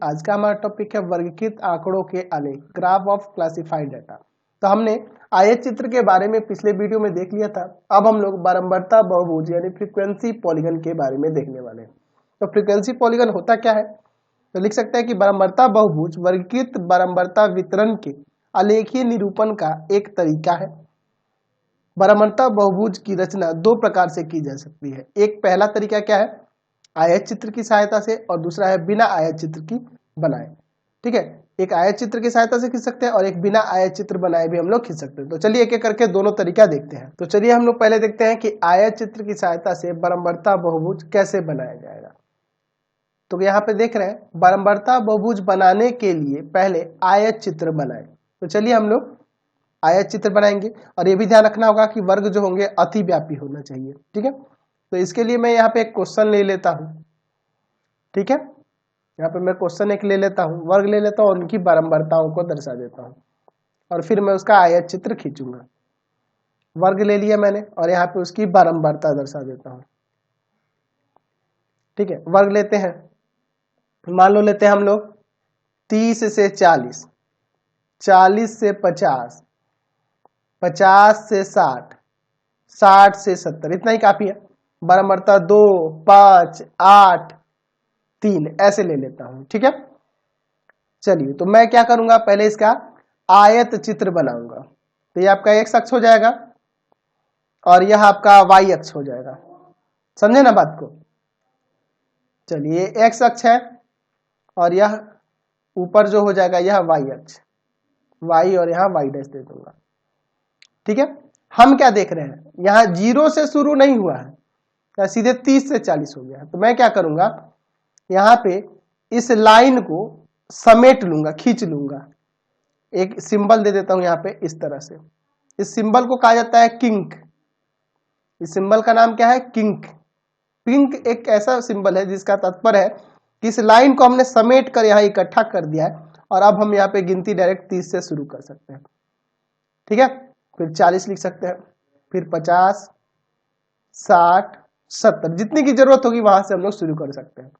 आज का हमारा टॉपिक है वर्गीकृत आंकड़ों के आलेख, ग्राफ ऑफ क्लासिफाइड डाटा। तो हमने आयत चित्र के बारे में पिछले वीडियो में देख लिया था। अब हम लोग बारंबारता बहुभुज यानी फ्रीक्वेंसी पॉलीगन के बारे में देखने वाले हैं। तो फ्रीक्वेंसी पॉलीगन होता क्या है, तो लिख सकते हैं कि बारंबारता बहुभुज वर्गीकृत बारंबारता वितरण के आलेखीय निरूपण का एक तरीका है। बारंबारता बहुभुज की रचना दो प्रकार से की जा सकती है। एक पहला तरीका क्या है, आयत चित्र की सहायता से, और दूसरा है बिना आयत चित्र की बनाए। ठीक है, एक आयत चित्र की सहायता से खींच सकते हैं और एक बिना आयत चित्र बनाए भी हम लोग खींच सकते हैं। तो चलिए एक एक करके दोनों तरीका देखते हैं। तो चलिए हम लोग पहले देखते हैं कि आयत चित्र की सहायता से बारंबारता बहुभुज कैसे बनाया जाएगा। तो यहाँ पे देख रहे हैं बारंबारता बहुभुज बनाने के लिए पहले आयत चित्र बनाए। तो चलिए हम लोग आयत चित्र बनाएंगे, और ये भी ध्यान रखना होगा कि वर्ग जो होंगे अतिव्यापी होना चाहिए। ठीक है, तो इसके लिए मैं यहाँ पे एक क्वेश्चन ले लेता हूँ। ठीक है, यहाँ पे मैं क्वेश्चन एक ले लेता हूँ, वर्ग ले लेता हूँ और उनकी बारंबारताओं को दर्शा देता हूँ, और फिर मैं उसका आयत चित्र खींचूंगा। वर्ग ले लिया मैंने और यहाँ पे उसकी बारंबारता दर्शा देता हूँ। ठीक है, वर्ग लेते हैं। मान लो लेते हैं हम लोग 30 से 40, 40 से 50, 50 से 60, 60 से 70, इतना ही काफी है। बारंबारता 2, 5, 8, 3 ऐसे ले लेता हूं। ठीक है, चलिए तो मैं क्या करूंगा, पहले इसका आयत चित्र बनाऊंगा। तो ये आपका एक्स अक्ष हो जाएगा और यह आपका वाई अक्ष हो जाएगा। समझे ना बात को। चलिए एक्स अक्ष है और यह ऊपर जो हो जाएगा यह वाई अक्ष, वाई, और यहां वाई डैश दे दूंगा। ठीक है, हम क्या देख रहे हैं, यहां 0 से शुरू नहीं हुआ है, या सीधे 30 से 40 हो गया है। तो मैं क्या करूंगा, यहाँ पे इस लाइन को समेट लूंगा, खींच लूंगा। एक सिंबल दे देता हूं यहाँ पे इस तरह से। इस सिंबल को कहा जाता है किंक। इस सिंबल का नाम क्या है, किंक। किंक एक ऐसा सिंबल है जिसका तात्पर्य है कि इस लाइन को हमने समेट कर यहाँ इकट्ठा कर दिया है, और अब हम यहाँ पे गिनती डायरेक्ट 30 से शुरू कर सकते हैं। ठीक है, फिर 40 लिख सकते हैं, फिर 50, 60, 70, जितनी की जरूरत होगी वहां से हम लोग शुरू कर सकते हैं।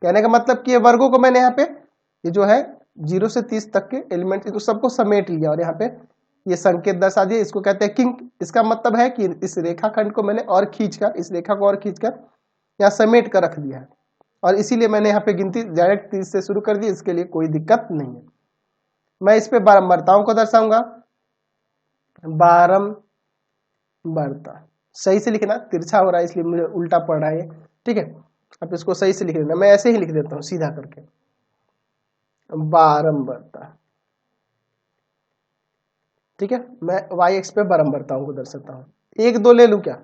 कहने का मतलब कि ये वर्गों को मैंने यहाँ पे ये जो है 0 से 30 तक के एलिमेंट तो सबको समेट लिया, और यहाँ पे ये संकेत दर्शा दिया। इसको कहते हैं किंक। इसका मतलब है कि इस रेखाखंड को मैंने और खींचकर, इस रेखा को और खींचकर यहाँ समेट कर रख दिया है, और इसीलिए मैंने यहाँ पे गिनती डायरेक्ट 30 से शुरू कर दी। इसके लिए कोई दिक्कत नहीं है। मैं इस पे बारंबारताओं को दर्शाऊंगा। बारंबारता सही से लिखना, तिरछा हो रहा है इसलिए मुझे उल्टा पड़ रहा है। ठीक है, अब इसको सही से लिख देना। मैं ऐसे ही लिख देता हूं सीधा करके, बारंबारता। ठीक है, मैं वाई एक्स पे बारंबारताओं को दर्शाता हूं। 1, 2 ले लूं क्या,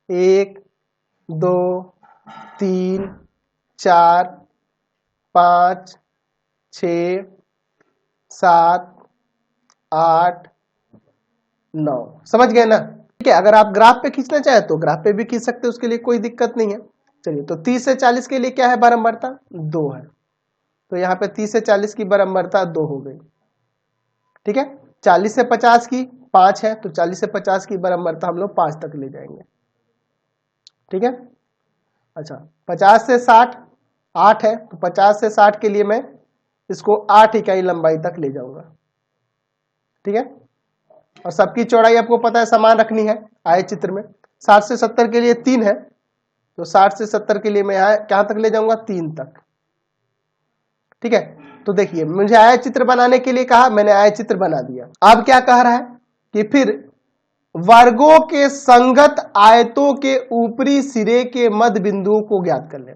1, 2, 3, 4, 5, 6, 7, 8, 9। समझ गए ना। ठीक है, अगर आप ग्राफ पे खींचना चाहे तो ग्राफ पे भी खींच सकते हैं, उसके लिए कोई दिक्कत नहीं है। चलिए, तो 30 से 40 के लिए क्या है, बारंबारता 2 है। तो यहाँ पे 30 से 40 की बारंबारता 2 हो गई। ठीक है, 40 से 50 की 5 है, तो 40 से 50 की बारंबारता हम लोग 5 तक ले जाएंगे। ठीक है, अच्छा 50 से 60 8 है, तो 50 से 60 के लिए मैं इसको 8 इकाई लंबाई तक ले जाऊंगा। ठीक है, और सबकी चौड़ाई आपको पता है समान रखनी है आयत चित्र में। 60 से 70 के लिए 3 है, तो 60 से 70 के लिए मैं यहाँ कहां तक ले जाऊंगा, 3 तक। ठीक है, तो देखिए मुझे आयत चित्र बनाने के लिए कहा, मैंने आयत चित्र बना दिया। अब क्या कह रहा है कि फिर वर्गों के संगत आयतों के ऊपरी सिरे के मध्य बिंदुओं को ज्ञात कर ले।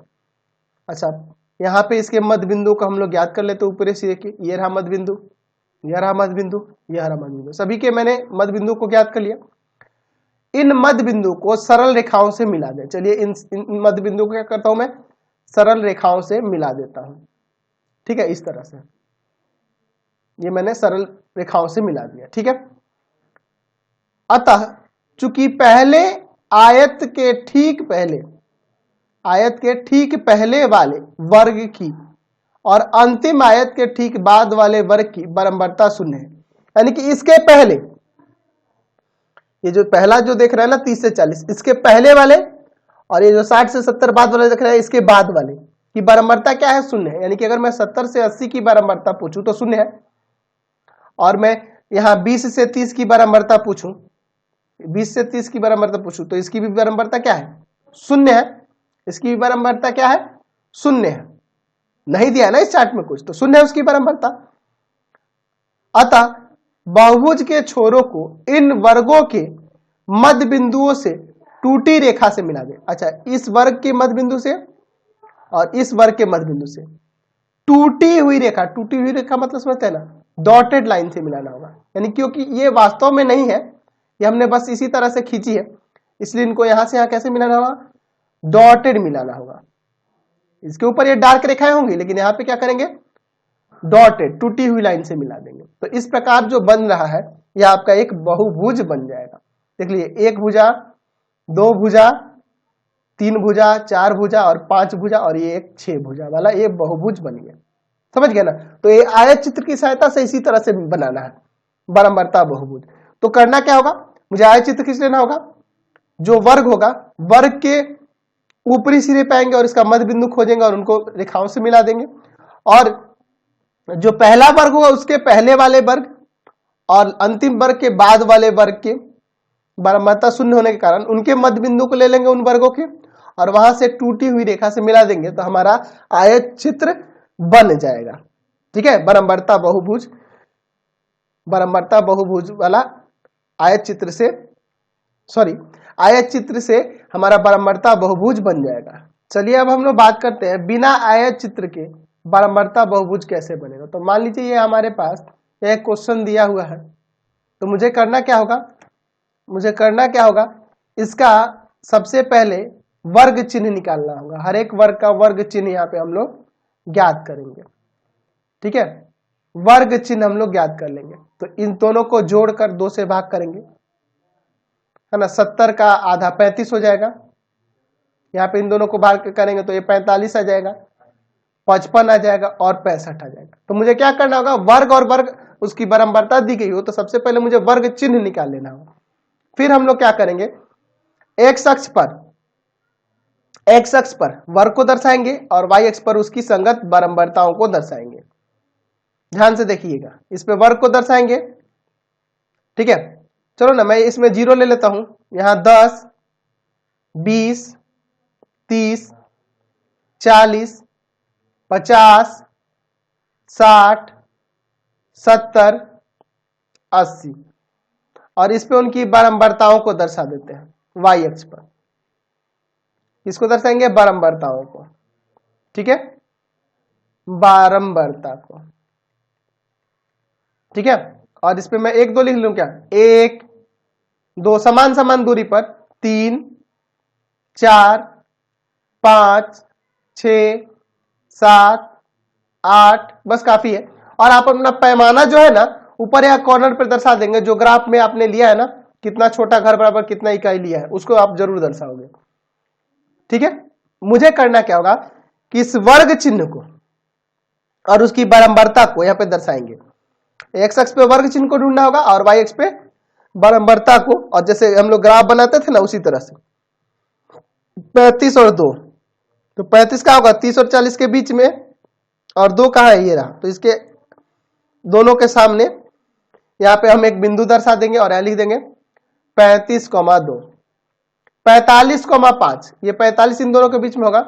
अच्छा, यहाँ पे इसके मध्य बिंदु को हम लोग ज्ञात कर लेते ऊपरी सिरे के। ये रहा मध्य बिंदु, यह रहा मध्य बिंदु, यह रहा मध्य बिंदु। सभी के मैंने मध्य बिंदु को ज्ञात कर लिया। इन मध्य बिंदु को सरल रेखाओं से मिला दे। चलिए इन मध्य बिंदु को क्या करता हूं मैं, सरल रेखाओं से मिला देता हूं। ठीक है, इस तरह से ये मैंने सरल रेखाओं से मिला दिया। ठीक है, अतः चूंकि पहले आयत के ठीक पहले वाले वर्ग की और अंतिम आयत के ठीक बाद वाले वर्ग की बारंबारता 0 है, यानी कि इसके पहले, ये जो पहला जो देख रहे हैं ना 30 से 40, इसके पहले वाले, और ये जो 60 से 70 बाद वाले देख रहे हैं इसके बाद वाले, कि बारंबारता क्या है, शून्य है। यानी कि अगर मैं 70 से 80 की बारंबारता पूछूं तो शून्य है, और मैं यहाँ 20 से 30 की बारंबारता पूछूं, 20 से 30 की बारंबारता पूछूं तो इसकी भी बारंबारता क्या है, शून्य है। इसकी भी बारंबारता क्या है, शून्य है। नहीं दिया ना इस चार्ट में कुछ, तो शून्य है उसकी बारंबारता। अतः बहुभुज के छोरों को इन वर्गों के मध्य बिंदुओं से टूटी रेखा से मिला दे। अच्छा, इस वर्ग के मध्य बिंदु से और इस वर्ग के मध्य बिंदु से टूटी हुई रेखा, टूटी हुई रेखा मतलब समझते हैं ना, डॉटेड लाइन से मिलाना होगा। यानी क्योंकि ये वास्तव में नहीं है, ये हमने बस इसी तरह से खींची है, इसलिए इनको यहां से यहां कैसे मिलाना होगा, डॉटेड मिलाना होगा। इसके ऊपर ये डार्क रेखाएं होंगी, लेकिन यहां पे क्या करेंगे, डॉटेड, टूटी हुई लाइन से मिला देंगे। तो इस प्रकार जो बन रहा है यह आपका एक बहुभुज बन जाएगा। देख लीजिए, एक भुजा, दो भुजा, तीन भुजा, चार भुजा और पांच भुजा, और ये एक 6 भुजा वाला ये बहुभुज बन गया। समझ गए ना। तो ये आयत चित्र की सहायता से इसी तरह से बनाना है बारंबारता बहुभुज। तो करना क्या होगा, मुझे आयत चित्र खींच लेना होगा, जो वर्ग होगा वर्ग के ऊपरी सिरे पे आएंगे और इसका मध्य बिंदु खोजेंगे और उनको रेखाओं से मिला देंगे, और जो पहला वर्ग होगा उसके पहले वाले वर्ग और अंतिम वर्ग के बाद वाले वर्ग के बारंबारता शून्य होने के कारण उनके मध्य बिंदु को ले लेंगे उन वर्गों के, और वहां से टूटी हुई रेखा से मिला देंगे, तो हमारा आयत चित्र बन जाएगा। ठीक है, बारंबारता बहुभुज, बारंबारता बहुभुज वाला आयत चित्र से, सॉरी, आयत चित्र से हमारा बारंबारता बहुभुज बन जाएगा। चलिए अब हम लोग बात करते हैं बिना आयत चित्र के बारंबारता बहुभुज कैसे बनेगा। तो मान लीजिए ये हमारे पास एक क्वेश्चन दिया हुआ है, तो मुझे करना क्या होगा, इसका सबसे पहले वर्ग चिन्ह निकालना होगा। हर एक वर्ग का वर्ग चिन्ह यहाँ पे हम लोग ज्ञात करेंगे। ठीक है, वर्ग चिन्ह हम लोग ज्ञात कर लेंगे। तो इन दोनों को जोड़कर 2 से भाग करेंगे, है ना। 70 का आधा 35 हो जाएगा। यहाँ पे इन दोनों को भाग करेंगे तो ये 45 आ जाएगा, 55 आ जाएगा और 65 आ जाएगा। तो मुझे क्या करना होगा, वर्ग और वर्ग उसकी बारंबारता दी गई हो तो सबसे पहले मुझे वर्ग चिन्ह निकाल लेना होगा। फिर हम लोग क्या करेंगे, एक्स अक्ष पर वर्ग को दर्शाएंगे और वाई अक्ष पर उसकी संगत बारंबारताओं को दर्शाएंगे। ध्यान से देखिएगा, इस पे वर्ग को दर्शाएंगे। ठीक है, चलो ना, मैं इसमें 0 ले लेता हूं। यहां 10, 20, 30, 40, 50, 60, 70, 80, और इस पे उनकी बारंबारताओं को दर्शा देते हैं वाई अक्ष पर। इसको दर्शाएंगे बारंबारताओं को। ठीक है, बारंबारता को। ठीक है, और इस पे मैं 1, 2 लिख लूं क्या, 1, 2 समान समान दूरी पर, 3, 4, 5, 6, 7, 8, बस काफी है। और आप अपना पैमाना जो है ना ऊपर या कॉर्नर पर दर्शा देंगे, जो ग्राफ में आपने लिया है ना, कितना छोटा घर बराबर कितना इकाई लिया है उसको आप जरूर दर्शाओगे। ठीक है, मुझे करना क्या होगा कि इस वर्ग चिन्ह को और उसकी बारंबारता को यहां पे दर्शाएंगे। एक्स अक्ष पे वर्ग चिन्ह को ढूंढना होगा और वाई अक्ष पे बारंबारता को, और जैसे हम लोग ग्राफ बनाते थे ना उसी तरह से। 35 और 2, तो 35 का होगा 30 और 40 के बीच में, और 2 कहां है, ये रहा। तो इसके दोनों के सामने यहां पे हम एक बिंदु दर्शा देंगे और यहां लिख देंगे 35,2, 45,5, ये 45 इन दोनों के बीच में होगा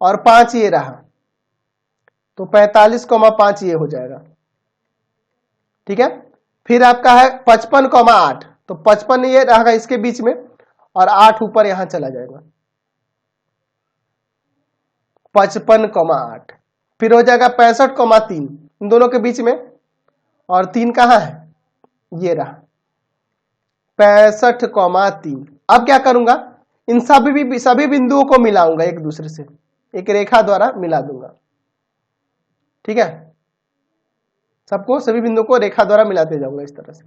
और 5 ये रहा, तो 45,5 ये हो जाएगा। ठीक है, फिर आपका है 55,8, तो 55 ये रहेगा इसके बीच में और 8 ऊपर यहां चला जाएगा, 55,8। फिर हो जाएगा 65,3 इन दोनों के बीच में, और 3 कहां है, ये रहा, 65,3। अब क्या करूंगा, इन सभी बिंदुओं को मिलाऊंगा एक दूसरे से, एक रेखा द्वारा मिला दूंगा। ठीक है, सबको, सभी बिंदुओं को रेखा द्वारा मिलाते जाऊंगा इस तरह से।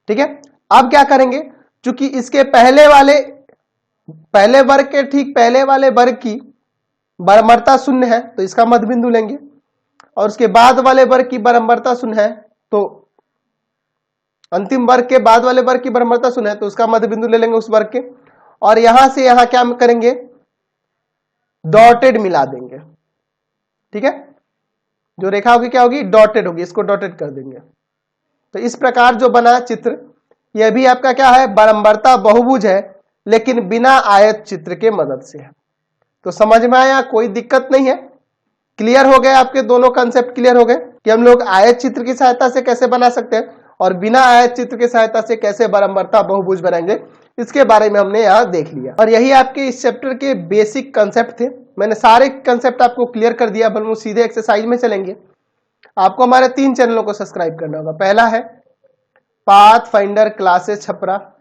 ठीक है, अब क्या करेंगे, चूंकि इसके पहले वर्ग के ठीक पहले वाले वर्ग की बारंबारता शून्य है तो इसका मध्य बिंदु लेंगे, और उसके बाद वाले वर्ग की बारंबारता शून्य है तो अंतिम वर्ग के बाद वाले वर्ग की बारंबारता शून्य है तो उसका मध्य बिंदु ले लेंगे उस वर्ग के, और यहां से यहां क्या करेंगे, डॉटेड मिला देंगे। ठीक है, जो रेखा होगी क्या होगी, डॉटेड होगी, इसको डॉटेड कर देंगे। तो इस प्रकार जो बना चित्र, यह भी आपका क्या है, बारंबारता बहुभुज है, लेकिन बिना आयत चित्र के मदद से है। तो समझ में आया, कोई दिक्कत नहीं है, क्लियर हो गए, आपके दोनों कंसेप्ट क्लियर हो गए कि हम लोग आयत चित्र की सहायता से कैसे बना सकते हैं और बिना आयत चित्र की सहायता से कैसे बारंबारता बहुभुज बनाएंगे, इसके बारे में हमने यहाँ देख लिया। और यही आपके इस चैप्टर के बेसिक कंसेप्ट थे। मैंने सारे कंसेप्ट आपको क्लियर कर दिया। अब हम सीधे एक्सरसाइज में चलेंगे। आपको हमारे 3 चैनलों को सब्सक्राइब करना होगा। पहला है पाथ फाइंडर क्लासेस छपरा,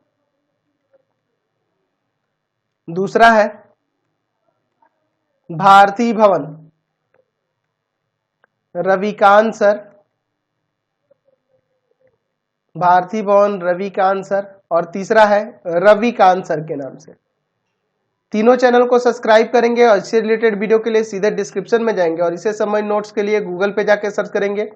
दूसरा है भारती भवन रविकांत सर, भारती भवन रविकांत सर, और तीसरा है रविकांत सर के नाम से। तीनों चैनल को सब्सक्राइब करेंगे और इससे रिलेटेड वीडियो के लिए सीधे डिस्क्रिप्शन में जाएंगे और इसे समझ नोट्स के लिए गूगल पे जाके सर्च करेंगे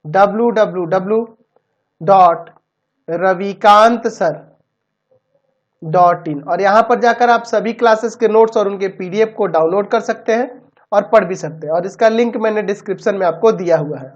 www.ravikantsir.in और यहां पर जाकर आप सभी क्लासेस के नोट्स और उनके पीडीएफ को डाउनलोड कर सकते हैं और पढ़ भी सकते हैं। और इसका लिंक मैंने डिस्क्रिप्शन में आपको दिया हुआ है।